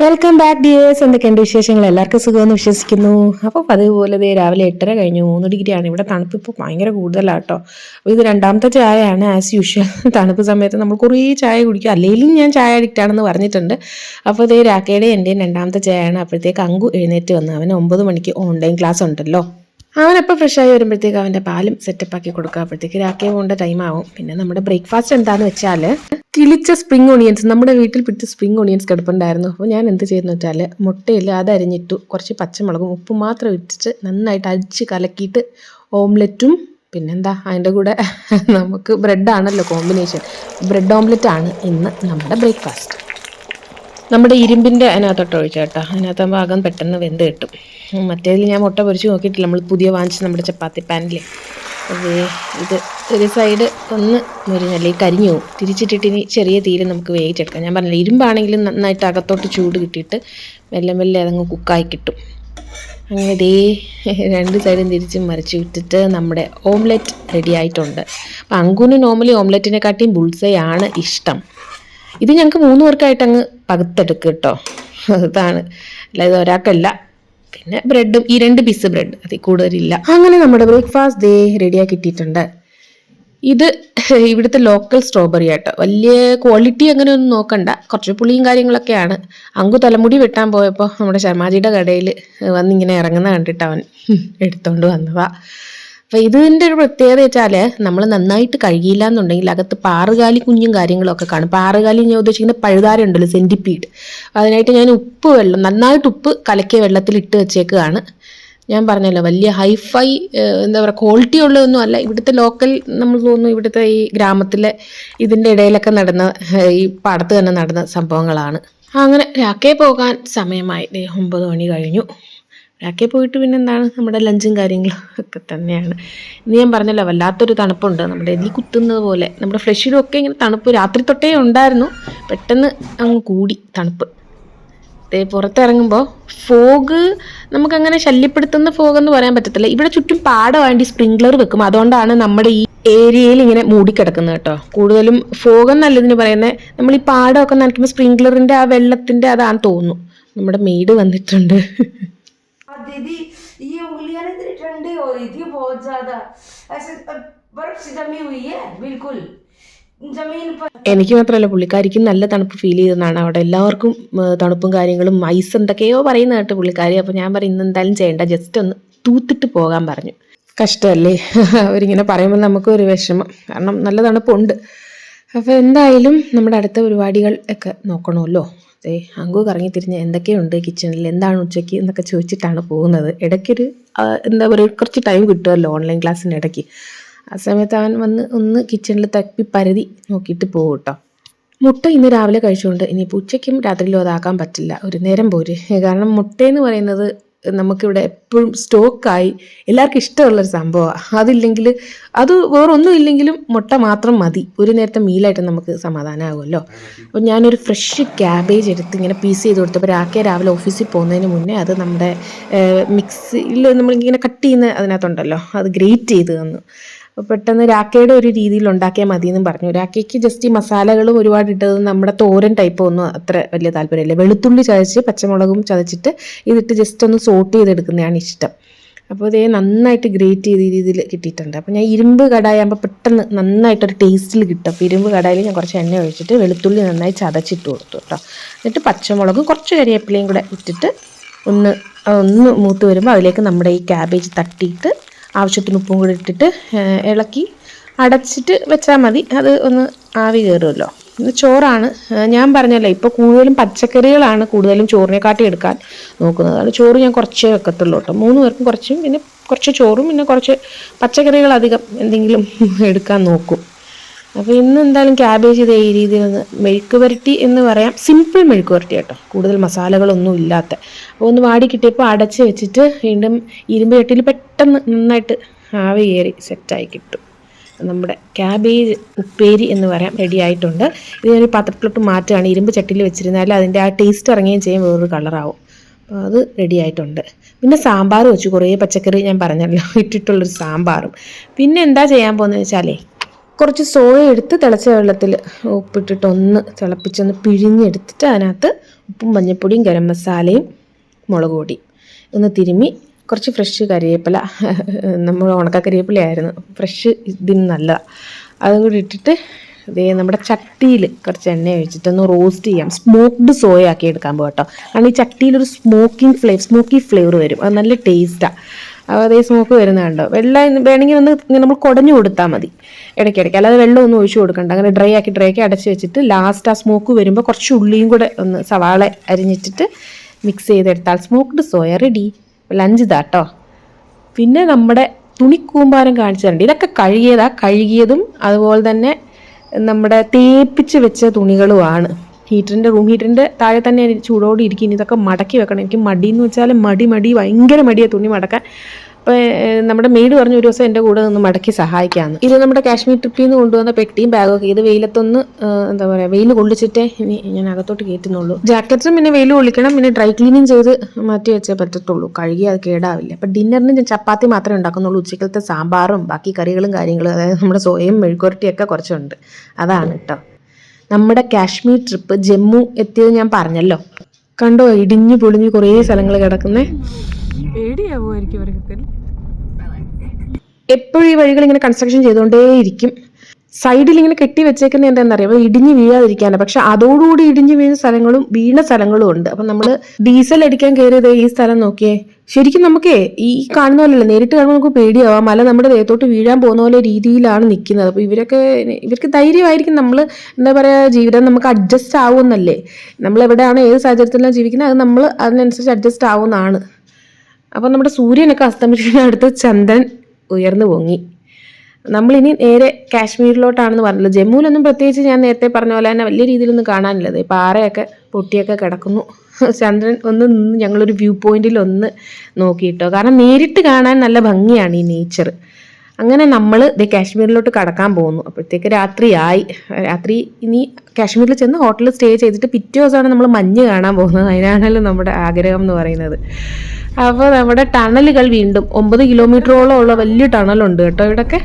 Welcome back dears. എന്തൊക്കെയുണ്ട് വിശേഷങ്ങൾ? എല്ലാവർക്കും സുഖമെന്ന് വിശ്വസിക്കുന്നു. അപ്പോൾ അതുപോലെ രാവിലെ 8:30 കഴിഞ്ഞു, 3 ഡിഗ്രിയാണ്. ഇവിടെ തണുപ്പ് ഇപ്പോൾ ഭയങ്കര കൂടുതലാണ് കേട്ടോ. അപ്പോൾ ഇത് രണ്ടാമത്തെ ചായയാണ്. ആസ് യൂഷ്വൽ തണുപ്പ് സമയത്ത് നമ്മൾ കുറേ ചായ കുടിക്കും. അല്ലെങ്കിലും ഞാൻ ചായ അഡിക്റ്റ് ആണെന്ന് പറഞ്ഞിട്ടുണ്ട്. അപ്പോൾ രാക്കേടെ എൻ്റെയും രണ്ടാമത്തെ ചായയാണ്. അപ്പോഴത്തേക്ക് അങ്കു എഴുന്നേറ്റ് വന്നു. അവന് 9 മണിക്ക് ഓൺലൈൻ ക്ലാസ് ഉണ്ടല്ലോ. അവനപ്പോൾ ഫ്രഷായി വരുമ്പോഴത്തേക്ക് അവൻ്റെ പാലും സെറ്റപ്പാക്കി കൊടുക്കുക. അപ്പോഴത്തേക്ക് രാക്കേ പോകേണ്ട ടൈമാവും. പിന്നെ നമ്മുടെ ബ്രേക്ക്ഫാസ്റ്റ് എന്താണെന്ന് വെച്ചാൽ കിളിച്ച സ്പ്രിംഗ് ഓണിയൻസ്. നമ്മുടെ വീട്ടിൽ പിടിച്ച സ്പ്രിംഗ് ഓണിയൻസ് കിടപ്പുണ്ടായിരുന്നു. അപ്പോൾ ഞാൻ എന്ത് ചെയ്തെന്ന് വെച്ചാൽ മുട്ടയിൽ അത് അരിഞ്ഞിട്ടു, കുറച്ച് പച്ചമുളകും ഉപ്പും മാത്രം ഇട്ടിട്ട് നന്നായിട്ട് അരിച്ച് കലക്കിയിട്ട് ഓംലെറ്റും പിന്നെന്താ അതിൻ്റെ കൂടെ നമുക്ക് ബ്രെഡാണല്ലോ കോമ്പിനേഷൻ. ബ്രെഡ് ഓംലെറ്റ് ആണ് ഇന്ന് നമ്മുടെ ബ്രേക്ക്ഫാസ്റ്റ്. നമ്മുടെ ഇരുമ്പിൻ്റെ അതിനകത്തോട്ട് ഒഴിച്ചു കേട്ടോ. അതിനകത്താകുമ്പോൾ അകം പെട്ടെന്ന് വെന്ത് കിട്ടും. മറ്റേതിൽ ഞാൻ മുട്ട പൊരിച്ച് നോക്കിയിട്ടില്ല. നമ്മൾ പുതിയ വാങ്ങിച്ച് നമ്മുടെ ചപ്പാത്തി പാനിൽ ഇത് ഒരു സൈഡ് ഒന്ന് മുരിഞ്ഞല്ലേ കരിഞ്ഞു പോകും. തിരിച്ചിട്ടിട്ട് ഇനി ചെറിയ തീയിൽ നമുക്ക് വേവിച്ചെടുക്കാം. ഞാൻ പറഞ്ഞില്ല, ഇരുമ്പാണെങ്കിലും നന്നായിട്ട് അകത്തോട്ട് ചൂട് കിട്ടിയിട്ട് മെല്ലെ മെല്ലെ അതങ്ങ് കുക്കായി കിട്ടും. അങ്ങനെ രണ്ട് സൈഡും തിരിച്ചും മറിച്ച് വിട്ടിട്ട് നമ്മുടെ ഓംലെറ്റ് റെഡി ആയിട്ടുണ്ട്. അപ്പം അങ്കുന് നോർമലി ഓംലെറ്റിനെക്കാട്ടിയും ബുൾസൈ ആണ് ഇഷ്ടം. ഇത് ഞങ്ങൾക്ക് 3 പേർക്കായിട്ട് അങ്ങ് പകുത്തെടുക്കും കേട്ടോ. അതാണ്, അല്ലാതെ ഒരാൾക്കല്ല. പിന്നെ ബ്രെഡും ഈ 2 പീസ് ബ്രെഡ്, അതിൽ കൂടുതലില്ല. അങ്ങനെ നമ്മുടെ ബ്രേക്ക്ഫാസ്റ്റ് റെഡിയാക്കി കിട്ടിയിട്ടുണ്ട്. ഇത് ഇവിടുത്തെ ലോക്കൽ സ്ട്രോബെറി ആട്ടോ. വലിയ ക്വാളിറ്റി അങ്ങനെ ഒന്നും നോക്കണ്ട, കുറച്ച് പുളിയും കാര്യങ്ങളൊക്കെയാണ്. അങ്കു തലമുടി വെട്ടാൻ പോയപ്പോൾ നമ്മുടെ ശർമാജിയുടെ കടയിൽ വന്നിങ്ങനെ ഇറങ്ങുന്ന കണ്ടിട്ട് അവൻ എടുത്തോണ്ട് വന്നതാ. അപ്പം ഇതിൻ്റെ ഒരു പ്രത്യേകത വെച്ചാൽ നമ്മൾ നന്നായിട്ട് കഴുകിയില്ല എന്നുണ്ടെങ്കിൽ അകത്ത് പാറുകാലി കുഞ്ഞും കാര്യങ്ങളൊക്കെ കാണും. പാറുകാലി ഞാൻ ഉദ്ദേശിക്കുന്ന പഴുതാരുണ്ടല്ലോ, സെൻറ്റിപ്പീഡ്. അതിനായിട്ട് ഞാൻ നന്നായിട്ട് ഉപ്പ് കലക്കിയ വെള്ളത്തിൽ ഇട്ട് വെച്ചേക്കുകയാണ്. ഞാൻ പറഞ്ഞല്ലോ, വലിയ ഹൈഫൈ എന്താ പറയുക ക്വാളിറ്റി ഉള്ളതൊന്നും അല്ല. ഇവിടുത്തെ ലോക്കൽ, നമ്മൾ തോന്നുന്നു ഇവിടുത്തെ ഈ ഗ്രാമത്തിലെ ഇതിൻ്റെ ഇടയിലൊക്കെ നടന്ന, ഈ പാടത്ത് തന്നെ നടന്ന സംഭവങ്ങളാണ്. അങ്ങനെ രാക്കേ പോകാൻ സമയമായി. 9 മണി കഴിഞ്ഞു. രാക്കേ പോയിട്ട് പിന്നെ എന്താണ്, നമ്മുടെ ലഞ്ചും കാര്യങ്ങളും ഒക്കെ തന്നെയാണ്. ഇന്ന് ഞാൻ പറഞ്ഞല്ലോ, വല്ലാത്തൊരു തണുപ്പുണ്ട്. നമ്മുടെ എലി കുത്തുന്നത് പോലെ. നമ്മുടെ ഫ്ലഷിലും ഒക്കെ ഇങ്ങനെ തണുപ്പ് രാത്രി തൊട്ടേ ഉണ്ടായിരുന്നു, പെട്ടെന്ന് അങ്ങ് കൂടി തണുപ്പ്. പുറത്തിറങ്ങുമ്പോൾ ഫോഗ് നമുക്കങ്ങനെ ശല്യപ്പെടുത്തുന്ന ഫോഗ് എന്ന് പറയാൻ പറ്റത്തില്ല. ഇവിടെ ചുറ്റും പാടമായിട്ട് സ്പ്രിംഗ്ലർ വെക്കും, അതുകൊണ്ടാണ് നമ്മുടെ ഈ ഏരിയയിൽ ഇങ്ങനെ മൂടിക്കിടക്കുന്നത് കേട്ടോ. കൂടുതലും ഫോഗ് എന്നല്ലതിന് പറയുന്നത്, നമ്മൾ ഈ പാടമൊക്കെ നനയ്ക്കുമ്പോൾ സ്പ്രിംഗ്ലറിൻ്റെ ആ വെള്ളത്തിൻ്റെ അതാണ് തോന്നുന്നു. നമ്മുടെ മെയ്ഡ് വന്നിട്ടുണ്ട്. दीदी ये उंगलियां ना तेरी ठंडी हो रही थी बहुत ज्यादा, ऐसे बर्फ सी जमी हुई है बिल्कुल जमीन पर. എനിക്ക് മാത്രമല്ല, പുള്ളിക്കാരിക്കും നല്ല തണുപ്പ് ഫീൽ ചെയ്തെന്നാണ്. അവിടെ എല്ലാവർക്കും തണുപ്പും കാര്യങ്ങളും ഐസ് എന്തൊക്കെയോ പറയുന്ന കേട്ട് പുള്ളിക്കാരി. അപ്പോൾ ഞാൻ പറയും, ഇന്ന് എന്തായാലും ചെയ്യേണ്ട, ജസ്റ്റ് ഒന്ന് തൂത്തിട്ട് പോകാൻ പറഞ്ഞു. കഷ്ടമല്ലേ അവരിങ്ങനെ പറയുമ്പോൾ നമുക്കൊരു വിഷമം, കാരണം നല്ല തണുപ്പുണ്ട്. അപ്പോൾ എന്തായാലും നമ്മുടെ അടുത്ത പരിപാടികൾ ഒക്കെ നോക്കണമല്ലോ. അങ്കു കറങ്ങി തിരിഞ്ഞ് എന്തൊക്കെയുണ്ട് കിച്ചണിൽ, എന്താണ് ഉച്ചയ്ക്ക് എന്നൊക്കെ ചോദിച്ചിട്ടാണ് പോകുന്നത്. ഇടയ്ക്കൊരു എന്താ പറയുക, കുറച്ച് ടൈം കിട്ടുമല്ലോ ഓൺലൈൻ ക്ലാസ്സിൻ്റെ ഇടയ്ക്ക്. ആ സമയത്ത് അവൻ വന്ന് ഒന്ന് കിച്ചണിൽ തപ്പി പരതി നോക്കിയിട്ട് പോകും കേട്ടോ. മുട്ട ഇന്ന് രാവിലെ കഴിച്ചുകൊണ്ട് ഇനിയിപ്പോൾ ഉച്ചയ്ക്കും രാത്രിയിലും അതാക്കാൻ പറ്റില്ല, ഒരു നേരം പോര്. കാരണം മുട്ടയെന്ന് പറയുന്നത് നമുക്കിവിടെ എപ്പോഴും സ്റ്റോക്കായി എല്ലാവർക്കും ഇഷ്ടമുള്ളൊരു സംഭവമാണ്. അതില്ലെങ്കിൽ അത് വേറൊന്നും ഇല്ലെങ്കിലും മുട്ട മാത്രം മതി, ഒരു നേരത്തെ മീലായിട്ട് നമുക്ക് സമാധാനമാകുമല്ലോ. അപ്പോൾ ഞാനൊരു ഫ്രഷ് ക്യാബേജ് എടുത്ത് ഇങ്ങനെ പീസ് ചെയ്ത് കൊടുത്തപ്പോൾ രാക്കേ രാവിലെ ഓഫീസിൽ പോകുന്നതിന് മുന്നേ അത് നമ്മുടെ മിക്സിയിൽ നമ്മളിങ്ങനെ കട്ട് ചെയ്യുന്ന അതിനകത്തുണ്ടല്ലോ, അത് ഗ്രേറ്റ് ചെയ്ത് തന്നു. അപ്പോൾ പെട്ടെന്ന് രാക്കയുടെ ഒരു രീതിയിൽ ഉണ്ടാക്കിയാൽ മതിയെന്നും പറഞ്ഞു. രാക്കയ്ക്ക് ജസ്റ്റ് ഈ മസാലകളും ഒരുപാട് ഇട്ടത് നമ്മുടെ തോരൻ ടൈപ്പ് ഒന്നും അത്ര വലിയ താല്പര്യമില്ല. വെളുത്തുള്ളി ചതച്ച് പച്ചമുളകും ചതച്ചിട്ട് ഇതിട്ട് ജസ്റ്റ് ഒന്ന് സോട്ട് ചെയ്തെടുക്കുന്നതാണ് ഇഷ്ടം. അപ്പോൾ ഇതേ നന്നായിട്ട് ഗ്രേറ്റ് ചെയ്ത് ഈ രീതിയിൽ കിട്ടിയിട്ടുണ്ട്. അപ്പോൾ ഞാൻ ഇരുമ്പ് കടായാകുമ്പോൾ പെട്ടെന്ന് നന്നായിട്ടൊരു ടേസ്റ്റിൽ കിട്ടും. അപ്പോൾ ഇരുമ്പ് കടായിൽ ഞാൻ കുറച്ച് എണ്ണ ഒഴിച്ചിട്ട് വെളുത്തുള്ളി നന്നായി ചതച്ചിട്ട് കൊടുത്തു കേട്ടോ. എന്നിട്ട് പച്ചമുളകും കുറച്ച് കരിവേപ്പിലയും കൂടെ ഇട്ടിട്ട് ഒന്ന് മൂത്ത് വരുമ്പോൾ അതിലേക്ക് നമ്മുടെ ഈ ക്യാബേജ് തട്ടിയിട്ട് ആവശ്യത്തിന് ഉപ്പും കൂടി ഇട്ടിട്ട് ഇളക്കി അടച്ചിട്ട് വെച്ചാൽ മതി. അത് ഒന്ന് ആവി കയറുമല്ലോ. ഇത് ചോറാണ്. ഞാൻ പറഞ്ഞല്ലോ, ഇപ്പോൾ കൂടുതലും പച്ചക്കറികളാണ് കൂടുതലും ചോറിനെക്കാട്ടി എടുക്കാൻ നോക്കുന്നത്. അത് ചോറ് ഞാൻ കുറച്ചേ വെക്കത്തുള്ളൂ കേട്ടോ. 3 പേർക്കും കുറച്ചും പിന്നെ കുറച്ച് ചോറും പിന്നെ കുറച്ച് പച്ചക്കറികൾ അധികം എന്തെങ്കിലും എടുക്കാൻ നോക്കും. അപ്പോൾ ഇന്ന് എന്തായാലും ക്യാബേജ് ഇതേ ഈ രീതിയിൽ ഒന്ന് മെഴുക്ക് പുരട്ടി എന്ന് പറയാം, സിമ്പിൾ മെഴുക്ക് പുരട്ടി കേട്ടോ, കൂടുതൽ മസാലകളൊന്നും ഇല്ലാത്ത. അപ്പോൾ ഒന്ന് വാടി കിട്ടിയപ്പോൾ അടച്ച് വെച്ചിട്ട് വീണ്ടും ഇരുമ്പ് ചട്ടിയിൽ പെട്ടെന്ന് നന്നായിട്ട് ആവി കയറി സെറ്റായി കിട്ടും. നമ്മുടെ ക്യാബേജ് ഉപ്പേരി എന്ന് പറയാം റെഡി ആയിട്ടുണ്ട്. ഇത് ഞാനൊരു പാത്രത്തിലോട്ട് മാറ്റുകയാണ്. ഇരുമ്പ് ചട്ടിയിൽ വെച്ചിരുന്നാൽ അതിൻ്റെ ആ ടേസ്റ്റ് ഇറങ്ങുകയും ചെയ്യും, വേറൊരു കളറാവും. അപ്പോൾ അത് റെഡി ആയിട്ടുണ്ട്. പിന്നെ സാമ്പാർ വെച്ചു, കുറേ പച്ചക്കറി ഞാൻ പറഞ്ഞല്ലോ ഇട്ടിട്ടുള്ളൊരു സാമ്പാറും. പിന്നെ എന്താ ചെയ്യാൻ പോകുന്നത് വെച്ചാലേ, കുറച്ച് സോയ എടുത്ത് തിളച്ച വെള്ളത്തിൽ ഉപ്പിട്ടിട്ട് ഒന്ന് തിളപ്പിച്ചൊന്ന് പിഴിഞ്ഞെടുത്തിട്ട് അതിനകത്ത് ഉപ്പും മഞ്ഞൾപ്പൊടിയും ഗരം മസാലയും മുളക് പൊടി ഒന്ന് തിരുമ്മി കുറച്ച് ഫ്രഷ് കരിവേപ്പില, നമ്മൾ ഉണക്ക കരിവേപ്പിലയായിരുന്നു, ഫ്രഷ് ഇതിന് നല്ലതാണ്. അതും കൂടി ഇട്ടിട്ട് നമ്മുടെ ചട്ടിയിൽ കുറച്ച് എണ്ണ ഒഴിച്ചിട്ടൊന്ന് റോസ്റ്റ് ചെയ്യാം. സ്മോക്ക്ഡ് സോയ ആക്കി എടുക്കാൻ പോകും കേട്ടോ. കാരണം ഈ ചട്ടിയിലൊരു സ്മോക്കി ഫ്ലേവർ വരും, അത് നല്ല ടേസ്റ്റാണ്. അപ്പോൾ അതേ സ്മോക്ക് വരുന്നതുണ്ടോ. വെള്ളം വേണമെങ്കിൽ ഒന്ന് ഇങ്ങനെ നമ്മൾ കുടഞ്ഞു കൊടുത്താൽ മതി ഇടയ്ക്കിടയ്ക്ക്, അല്ലാതെ വെള്ളം ഒന്നും ഒഴിച്ചു കൊടുക്കണ്ട. അങ്ങനെ ഡ്രൈ ആക്കി അടച്ച് വെച്ചിട്ട് ലാസ്റ്റ് ആ സ്മോക്ക് വരുമ്പോൾ കുറച്ച് ഉള്ളിയും കൂടെ ഒന്ന് സവാള അരിഞ്ഞിട്ടിട്ട് മിക്സ് ചെയ്തെടുത്താൽ സ്മോക്ക്ഡ് സോയ റെഡി. ലഞ്ച് ഇതാട്ടോ. പിന്നെ നമ്മുടെ തുണിക്കൂമ്പാരം കാണിച്ചു തരണ്ട്. ഇതൊക്കെ കഴുകിയതും അതുപോലെ തന്നെ നമ്മുടെ തേപ്പിച്ച് വെച്ച തുണികളുമാണ്. റൂം ഹീറ്ററിൻ്റെ താഴെ തന്നെ ചൂടോടെ ഇരിക്കും. ഇതൊക്കെ മടക്കി വെക്കണം. എനിക്ക് മടിയെന്ന് വെച്ചാൽ ഭയങ്കര മടിയാണ് തുണി മടക്കാൻ. അപ്പോൾ നമ്മുടെ മെയ്ഡ് പറഞ്ഞു ഒരു ദിവസം എൻ്റെ കൂടെ ഒന്ന് മടക്കി സഹായിക്കാമെന്ന്. ഇത് നമ്മുടെ കാശ്മീർ ട്രിപ്പിൽ നിന്ന് കൊണ്ടുവന്ന പെട്ടിയും ബാഗൊക്കെ. ഇത് വെയിലത്തൊന്ന് വെയിൽ കൊള്ളിച്ചിട്ടേ ഇനി ഞാൻ അകത്തോട്ട് കയറ്റുന്നുള്ളൂ. ജാക്കറ്റ്സും പിന്നെ വെയിൽ കൊള്ളിക്കണം, പിന്നെ ഡ്രൈ ക്ലീനിങ് ചെയ്ത് മാറ്റി വെച്ചേ പറ്റത്തുള്ളൂ. കഴുകി അത് കേടാവില്ല. അപ്പം ഡിന്നറിന് ഞാൻ ചപ്പാത്തി മാത്രമേ ഉണ്ടാക്കുന്നുള്ളൂ. ഉച്ചക്കലത്തെ സാമ്പാറും ബാക്കി കറികളും കാര്യങ്ങളും, അതായത് നമ്മുടെ സോയയും മെഴുക്കുരട്ടിയൊക്കെ കുറച്ചുണ്ട്. അതാണ് കേട്ടോ നമ്മുടെ കാശ്മീർ ട്രിപ്പ്. ജമ്മു എത്തിയത് ഞാൻ പറഞ്ഞല്ലോ. കണ്ടോ ഇടിഞ്ഞു പൊളിഞ്ഞ് കുറേ സ്ഥലങ്ങൾ കിടക്കുന്നേ. പേടിയാവുമായിരിക്കും അവർക്ക്. എപ്പോഴും ഈ വഴികൾ ഇങ്ങനെ കൺസ്ട്രക്ഷൻ ചെയ്തുകൊണ്ടേയിരിക്കും. സൈഡിൽ ഇങ്ങനെ കെട്ടി വെച്ചേക്കുന്നത് എന്താണെന്നറിയാം, ഇടിഞ്ഞ് വീഴാതിരിക്കാനാണ്. പക്ഷെ അതോടുകൂടി ഇടിഞ്ഞ് വീണ സ്ഥലങ്ങളും ഉണ്ട്. അപ്പം നമ്മൾ ഡീസൽ അടിക്കാൻ കയറിയത് ഈ സ്ഥലം നോക്കിയേ. ശരിക്കും നമുക്കേ ഈ കാണുന്ന പോലെയല്ല, നേരിട്ട് കാണുമ്പോൾ നമുക്ക് പേടിയാവാം. മല നമ്മുടെ ദേഹത്തോട്ട് വീഴാൻ പോകുന്ന പോലെ രീതിയിലാണ് നിൽക്കുന്നത്. അപ്പോൾ ഇവർക്ക് ധൈര്യമായിരിക്കും. നമ്മൾ എന്താ പറയുക, ജീവിതം നമുക്ക് അഡ്ജസ്റ്റ് ആവുമെന്നല്ലേ. നമ്മൾ എവിടെയാണ് ഏത് സാഹചര്യത്തിലാണ് ജീവിക്കുന്നത്, അത് നമ്മൾ അതിനനുസരിച്ച് അഡ്ജസ്റ്റ് ആവുന്നതാണ്. അപ്പോൾ നമ്മുടെ സൂര്യനൊക്കെ അസ്തമിച്ചതിനടുത്ത് ചന്ദ്രൻ ഉയർന്നു പൊങ്ങി. നമ്മളിനി നേരെ കാശ്മീരിലോട്ടാണെന്ന് പറഞ്ഞല്ലോ. ജമ്മുവിലൊന്നും പ്രത്യേകിച്ച് ഞാൻ നേരത്തെ പറഞ്ഞ പോലെ തന്നെ വലിയ രീതിയിലൊന്നും കാണാനില്ലത്. പാറയൊക്കെ പൊട്ടിയൊക്കെ കിടക്കുന്നു. ചന്ദ്രൻ ഒന്ന് നിന്ന് ഞങ്ങളൊരു വ്യൂ പോയിന്റിൽ ഒന്ന് നോക്കിയിട്ടോ. കാരണം നേരിട്ട് കാണാൻ നല്ല ഭംഗിയാണ് ഈ നേച്ചർ. അങ്ങനെ നമ്മൾ കാശ്മീരിലോട്ട് കടക്കാൻ പോകുന്നു. അപ്പോഴത്തേക്ക് രാത്രി ഇനി കാശ്മീരിൽ ചെന്ന് ഹോട്ടലിൽ സ്റ്റേ ചെയ്തിട്ട് പിറ്റേ ദിവസമാണ് നമ്മൾ മഞ്ഞ് കാണാൻ പോകുന്നത്. അതിനാണല്ലോ നമ്മുടെ ആഗ്രഹം എന്ന് പറയുന്നത്. അപ്പോൾ നമ്മുടെ ടണലുകൾ വീണ്ടും 9 കിലോമീറ്ററോളം ഉള്ള വലിയ ടണലുണ്ട് കേട്ടോ ഇവിടെയൊക്കെ.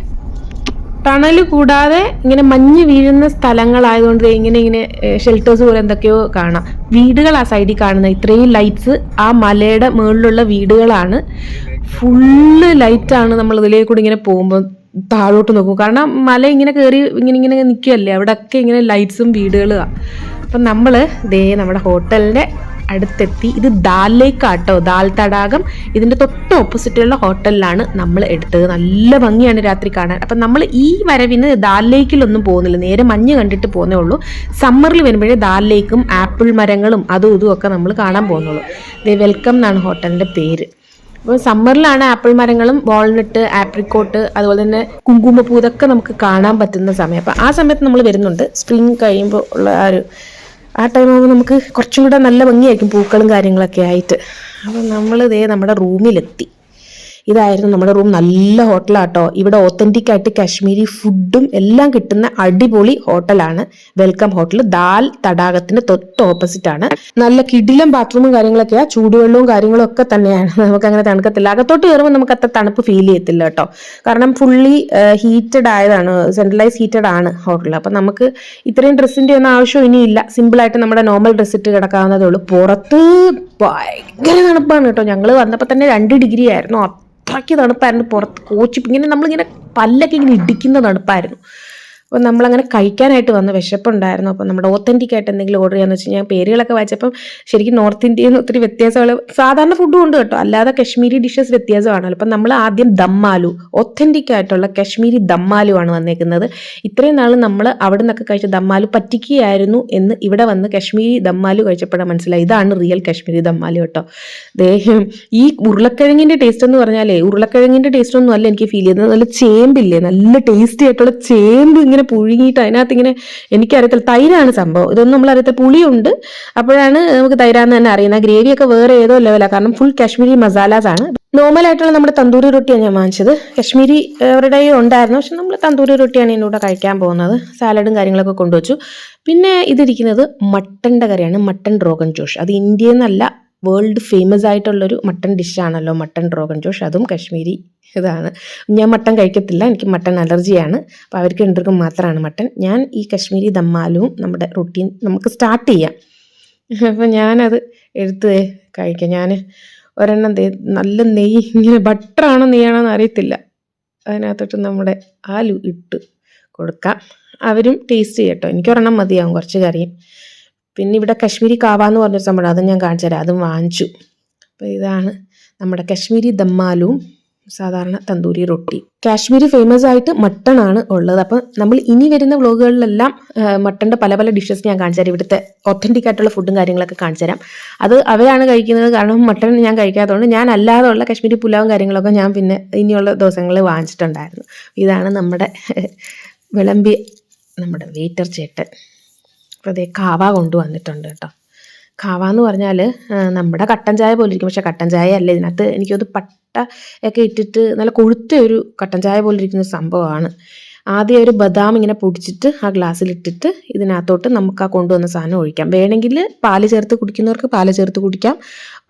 ടണൽ കൂടാതെ ഇങ്ങനെ മഞ്ഞ് വീഴുന്ന സ്ഥലങ്ങളായതുകൊണ്ട് ഇങ്ങനെ ഷെൽട്ടേഴ്സ് പോലെ എന്തൊക്കെയോ കാണാം. വീടുകൾ ആ സൈഡിൽ കാണുന്നത്, ഇത്രയും ലൈറ്റ്സ് ആ മലയുടെ മുകളിലുള്ള വീടുകളാണ്. ഫുള്ള് ലൈറ്റാണ്. നമ്മൾ ഇതിലേക്ക് കൂടി ഇങ്ങനെ പോകുമ്പോൾ താഴോട്ട് നോക്കും. കാരണം മല ഇങ്ങനെ കയറി ഇങ്ങനെ നിൽക്കുകയല്ലേ, അവിടെയൊക്കെ ഇങ്ങനെ ലൈറ്റ്സും വീടുകളുമാണ്. അപ്പം നമ്മൾ നമ്മുടെ ഹോട്ടലിൻ്റെ അടുത്തെത്തി. ഇത് ദാൽ ലേക്ക് ആട്ടോ, ദാൽ തടാകം. ഇതിൻ്റെ തൊട്ട് ഓപ്പോസിറ്റുള്ള ഹോട്ടലിലാണ് നമ്മൾ എടുത്തത്. നല്ല ഭംഗിയാണ് രാത്രി കാണാൻ. അപ്പം നമ്മൾ ഈ വരവിന് ദാൽ ലേക്കിലൊന്നും പോകുന്നില്ല, നേരെ മഞ്ഞ് കണ്ടിട്ട് പോകുന്നേ ഉള്ളൂ. സമ്മറിൽ വരുമ്പോഴേ ദാൽ ലേക്കും ആപ്പിൾ മരങ്ങളും അതും ഇതും ഒക്കെ നമ്മൾ കാണാൻ പോകുന്നുള്ളൂ. വെൽക്കം എന്നാണ് ഹോട്ടലിൻ്റെ പേര്. അപ്പോൾ സമ്മറിലാണ് ആപ്പിൾ മരങ്ങളും വാൾനട്ട്, ആപ്രിക്കോട്ട്, അതുപോലെ തന്നെ കുങ്കുമപ്പൂ ഇതൊക്കെ നമുക്ക് കാണാൻ പറ്റുന്ന സമയം. അപ്പോൾ ആ സമയത്ത് നമ്മൾ വരുന്നുണ്ട്. സ്പ്രിങ് കഴിയുമ്പോൾ ഉള്ള ആ ടൈമാകുമ്പോൾ നമുക്ക് കുറച്ചും കൂടെ നല്ല ഭംഗിയായിരിക്കും പൂക്കളും കാര്യങ്ങളൊക്കെ ആയിട്ട്. അപ്പം നമ്മൾ നമ്മുടെ റൂമിലെത്തി. ഇതായിരുന്നു നമ്മുടെ റൂം. നല്ല ഹോട്ടലാട്ടോ. ഇവിടെ ഓത്തൻറ്റിക് ആയിട്ട് കാശ്മീരി ഫുഡും എല്ലാം കിട്ടുന്ന അടിപൊളി ഹോട്ടലാണ് വെൽക്കം ഹോട്ടൽ. ദാൽ തടാകത്തിന്റെ തൊട്ട് ഓപ്പോസിറ്റ് ആണ്. നല്ല കിടിലം ബാത്റൂമും കാര്യങ്ങളൊക്കെയാ, ചൂടുവെള്ളവും കാര്യങ്ങളും ഒക്കെ തന്നെയാണ്. നമുക്ക് അങ്ങനെ തണുക്കത്തില്ല. അകത്തോട്ട് കയറുമ്പോൾ നമുക്ക് അത്ര തണുപ്പ് ഫീൽ ചെയ്യത്തില്ല കേട്ടോ. കാരണം ഫുള്ളി ഹീറ്റഡ് ആയതാണ്, സെൻട്രലൈസ് ഹീറ്റഡ് ആണ് ഹോട്ടൽ. അപ്പം നമുക്ക് ഇത്രയും ഡ്രസ്സിന്റെ ഒന്നും ആവശ്യം ഇനിയില്ല. സിമ്പിളായിട്ട് നമ്മുടെ നോർമൽ ഡ്രസ്സ് ഇട്ട് കിടക്കാവുന്നതേ ഉള്ളൂ. പുറത്ത് ഭയങ്കര തണുപ്പാണ് കേട്ടോ. ഞങ്ങൾ വന്നപ്പോൾ തന്നെ 2 ഡിഗ്രി ആയിരുന്നു. അത്രയ്ക്ക് തണുപ്പായിരുന്നു പുറത്ത്. ഇങ്ങനെ നമ്മളിങ്ങനെ പല്ലൊക്കെ ഇങ്ങനെ ഇടിക്കുന്ന തണുപ്പായിരുന്നു. അപ്പോൾ നമ്മളങ്ങനെ കഴിക്കാനായിട്ട് വന്ന് വിശപ്പുണ്ടായിരുന്നു. അപ്പോൾ നമ്മുടെ ഓത്തൻറ്റിക് ആയിട്ട് എന്തെങ്കിലും ഓർഡർ ചെയ്യാന്ന് വെച്ച് ഞാൻ പേരുകളൊക്കെ വായിച്ചപ്പം ശരിക്കും നോർത്ത് ഇന്ത്യയിൽ നിന്ന് ഒത്തിരി വ്യത്യാസങ്ങൾ, സാധാരണ ഫുഡും ഉണ്ട് കേട്ടോ, അല്ലാതെ കശ്മീരി ഡിഷസ് വ്യത്യാസമാണല്ലോ. അപ്പം നമ്മൾ ആദ്യം ദമ്മാലു, ഒത്തൻറ്റിക് ആയിട്ടുള്ള കശ്മീരി ദമ്മാലു ആണ് വന്നേക്കുന്നത്. ഇത്രയും നാൾ നമ്മൾ അവിടെ നിന്നൊക്കെ കഴിച്ച ദമ്മാലു പറ്റിക്കുകയായിരുന്നു എന്ന് ഇവിടെ വന്ന് കശ്മീരി ദമ്മാലു കഴിച്ചപ്പോഴാണ് മനസ്സിലായി ഇതാണ് റിയൽ കശ്മീരി ദമ്മാലു കേട്ടോ. ഈ ഉരുളക്കിഴങ്ങിൻ്റെ ടേസ്റ്റ് എന്ന് പറഞ്ഞാലേ ഉരുളക്കിഴങ്ങിൻ്റെ ടേസ്റ്റ് ഒന്നും അല്ല എനിക്ക് ഫീൽ ചെയ്യുന്നത്. നല്ല ചേമ്പില്ലേ, നല്ല ടേസ്റ്റി ആയിട്ടുള്ള ചേമ്പ് ഇങ്ങനെ പുഴുങ്ങിയിട്ട് അതിനകത്ത് ഇങ്ങനെ, എനിക്കറിയത്തില്ല, തൈരാണ് സംഭവം. ഇതൊന്നും നമ്മളറിയത്തില്ല. പുളിയുണ്ട്, അപ്പോഴാണ് നമുക്ക് തൈരാന്ന് തന്നെ അറിയുന്നത്. ഗ്രേവിയൊക്കെ വേറെ ഏതോ ലെവലാണ്. കാരണം ഫുൾ കാശ്മീരി മസാലാസ് ആണ്. നോർമൽ ആയിട്ടുള്ള നമ്മുടെ തന്തൂരി റൊട്ടിയാണ് ഞാൻ വാങ്ങിച്ചത്. കശ്മീരി അവരുടെ ഉണ്ടായിരുന്നു, പക്ഷെ നമ്മൾ തന്തൂരി റൊട്ടിയാണ് ഇതിൻ്റെ കൂടെ കഴിക്കാൻ പോകുന്നത്. സാലഡും കാര്യങ്ങളൊക്കെ കൊണ്ടുവച്ചു. പിന്നെ ഇതിരിക്കുന്നത് മട്ടൻ്റെ കറിയാണ്, മട്ടൻ റോഗൻ ജോഷ്. അത് ഇന്ത്യയിൽ നിന്നല്ല, വേൾഡ് ഫേമസ് ആയിട്ടുള്ളൊരു മട്ടൻ ഡിഷാണല്ലോ മട്ടൻ റോഗൻ ജോഷ്. അതും കശ്മീരി ഇതാണ്. ഞാൻ മട്ടൻ കഴിക്കത്തില്ല, എനിക്ക് മട്ടൻ അലർജിയാണ്. അപ്പോൾ അവർക്ക് രണ്ടുപേർക്കും മാത്രമാണ് മട്ടൻ. ഞാൻ ഈ കശ്മീരി ദമ്മാലും നമ്മുടെ റൊട്ടീൻ നമുക്ക് സ്റ്റാർട്ട് ചെയ്യാം. അപ്പം ഞാനത് എടുത്ത് കഴിക്കാം. ഞാൻ ഒരെണ്ണം നല്ല നെയ്യ്, ഇങ്ങനെ ബട്ടറാണോ നെയ്യാണോ എന്ന് അറിയത്തില്ല, അതിനകത്തോട്ട് നമ്മുടെ ആലു ഇട്ട് കൊടുക്കാം. അവരും ടേസ്റ്റ് ചെയ്യട്ടോ. എനിക്കൊരെണ്ണം മതിയാവും, കുറച്ച് കറിയും. പിന്നെ ഇവിടെ കശ്മീരി കാവ എന്ന് പറഞ്ഞൊരു സംഭവം, അതും ഞാൻ കാണിച്ചു തരാം, അതും വാങ്ങിച്ചു. അപ്പോൾ ഇതാണ് നമ്മുടെ കശ്മീരി ദമ്മാലും സാധാരണ തന്തൂരി റൊട്ടി. കാശ്മീരി ഫേമസ് ആയിട്ട് മട്ടണാണ് ഉള്ളത്. അപ്പം നമ്മൾ ഇനി വരുന്ന വ്ളോഗുകളിലെല്ലാം മട്ടൻ്റെ പല പല ഡിഷസ് ഞാൻ കാണിച്ചു തരാം. ഇവിടുത്തെ ഒത്തൻറ്റിക് ആയിട്ടുള്ള ഫുഡും കാര്യങ്ങളൊക്കെ കാണിച്ചു തരാം. അത് അവരാണ് കഴിക്കുന്നത്, കാരണം മട്ടൺ ഞാൻ കഴിക്കാത്തതുകൊണ്ട്. ഞാൻ അല്ലാതെയുള്ള കശ്മീരി പുലാവും കാര്യങ്ങളൊക്കെ ഞാൻ പിന്നെ ഇനിയുള്ള ദിവസങ്ങളിൽ വാങ്ങിച്ചിട്ടുണ്ടായിരുന്നു. ഇതാണ് നമ്മുടെ വിളമ്പി നമ്മുടെ വെയിറ്റർ ചേട്ടൻ. അപ്പോൾ അതേ കാവ കൊണ്ടുവന്നിട്ടുണ്ട് കേട്ടോ. കാവ എന്ന് പറഞ്ഞാൽ നമ്മുടെ കട്ടൻ ചായ പോലെ ഇരിക്കും, പക്ഷേ കട്ടൻ ചായ അല്ല. ഇതിനകത്ത് എനിക്കത് പട്ട ഒക്കെ ഇട്ടിട്ട് നല്ല കൊഴുത്ത ഒരു കട്ടൻ ചായ പോലെ ഇരിക്കുന്ന സംഭവമാണ്. ആദ്യം ഒരു ബദാം ഇങ്ങനെ പൊടിച്ചിട്ട് ആ ഗ്ലാസ്സിലിട്ടിട്ട് ഇതിനകത്തോട്ട് നമുക്ക് ആ കൊണ്ടുവന്ന സാധനം ഒഴിക്കാം. വേണമെങ്കിൽ പാല് ചേർത്ത് കുടിക്കുന്നവർക്ക് പാല് ചേർത്ത് കുടിക്കാം,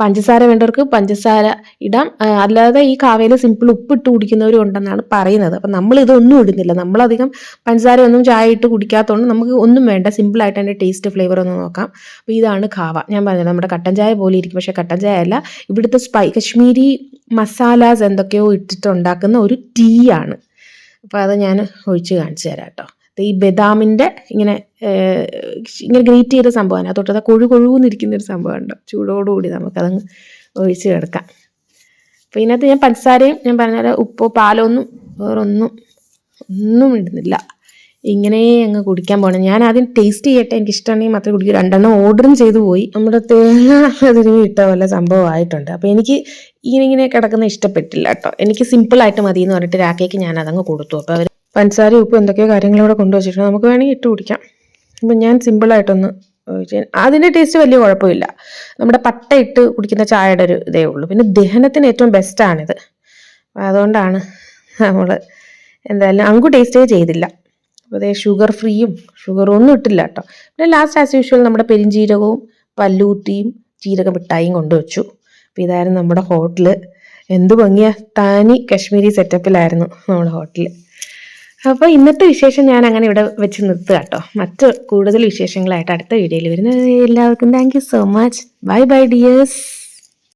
പഞ്ചസാര വേണ്ടവർക്ക് പഞ്ചസാര ഇടാം. അല്ലാതെ ഈ കാവയിൽ സിമ്പിൾ ഉപ്പിട്ട് കുടിക്കുന്നവരും ഉണ്ടെന്നാണ് പറയുന്നത്. അപ്പം നമ്മളിതൊന്നും ഇടുന്നില്ല, നമ്മളധികം പഞ്ചസാര ഒന്നും ചായ ഇട്ട് കുടിക്കാത്തതുകൊണ്ട് നമുക്ക് ഒന്നും വേണ്ട. സിമ്പിളായിട്ട് അതിൻ്റെ ടേസ്റ്റ് ഫ്ലേവർ ഒന്ന് നോക്കാം. അപ്പോൾ ഇതാണ് കാവ. ഞാൻ പറഞ്ഞത് നമ്മുടെ കട്ടൻ ചായ പോലെ ഇരിക്കും, പക്ഷേ കട്ടൻ ചായ അല്ല. ഇവിടുത്തെ കശ്മീരി മസാലാസ് എന്തൊക്കെയോ ഇട്ടിട്ട് ഉണ്ടാക്കുന്ന ഒരു ടീ ആണ്. അപ്പോൾ അത് ഞാൻ ഒഴിച്ച് കാണിച്ചു തരാം കേട്ടോ. ഈ ബദാമിൻ്റെ ഇങ്ങനെ ഗ്രേറ്റ് ചെയ്ത സംഭവമാണ്, അതോട്ട് അത് കൊഴുന്നിരിക്കുന്നൊരു സംഭവം ഉണ്ടോ, ചൂടോടുകൂടി നമുക്കതങ്ങ് ഒഴിച്ച് കിടക്കാം. അപ്പോൾ ഇതിനകത്ത് ഞാൻ പഞ്ചസാരയും ഞാൻ പറഞ്ഞാൽ ഉപ്പോ പാലോ ഒന്നും ഇടുന്നില്ല, ഇങ്ങനെ അങ്ങ് കുടിക്കാൻ പോകണം. ഞാൻ ആദ്യം ടേസ്റ്റ് ചെയ്യട്ടെ, എനിക്ക് ഇഷ്ടമുണ്ടെങ്കിൽ മാത്രമേ കുടിക്കൂ. 2 ഓർഡറും ചെയ്തു പോയി. നമ്മുടെ തേങ്ങ അതിന് ഇട്ട പോലെ സംഭവമായിട്ടുണ്ട്. അപ്പോൾ എനിക്ക് ഇങ്ങനെ കിടക്കുന്ന ഇഷ്ടപ്പെട്ടില്ല കേട്ടോ. എനിക്ക് സിമ്പിളായിട്ട് മതി എന്ന് പറഞ്ഞിട്ട് രാക്കേക്ക് ഞാൻ അതങ്ങ് കൊടുത്തു. അപ്പോൾ അവർ പഞ്ചസാര ഉപ്പ് എന്തൊക്കെയോ കാര്യങ്ങളിവിടെ കൊണ്ടുവച്ചിട്ടുണ്ട്, നമുക്ക് വേണമെങ്കിൽ ഇട്ട് കുടിക്കാം. അപ്പം ഞാൻ സിമ്പിളായിട്ടൊന്ന് അതിൻ്റെ ടേസ്റ്റ് വലിയ കുഴപ്പമില്ല. നമ്മുടെ പട്ട ഇട്ട് കുടിക്കുന്ന ചായയുടെ ഒരു ഇതേ ഉള്ളൂ. പിന്നെ ദഹനത്തിന് ഏറ്റവും ബെസ്റ്റാണിത്. അതുകൊണ്ടാണ് നമ്മൾ എന്തായാലും അങ്ങ് ടേസ്റ്റേ ചെയ്തില്ല. അതേ ഷുഗർ ഫ്രീയും ഷുഗറൊന്നും ഇട്ടില്ല കേട്ടോ. പിന്നെ ലാസ്റ്റ് ആസ് യൂഷ്വൽ നമ്മുടെ പെരിഞ്ജീരകവും പല്ലൂത്തിയും ജീരക മിഠായിയും കൊണ്ടുവച്ചു. അപ്പോൾ ഇതായിരുന്നു നമ്മുടെ ഹോട്ടൽ. എന്ത് ഭംഗിയാ, തനി കശ്മീരി സെറ്റപ്പിലായിരുന്നു നമ്മുടെ ഹോട്ടൽ. അപ്പോൾ ഇന്നത്തെ വിശേഷം ഞാൻ അങ്ങനെ ഇവിടെ വെച്ച് നിർത്തുക കേട്ടോ. മറ്റ് കൂടുതൽ വിശേഷങ്ങളായിട്ട് അടുത്ത വീഡിയോയിൽ വരുന്നത്. എല്ലാവർക്കും thank you so much. Bye bye dears.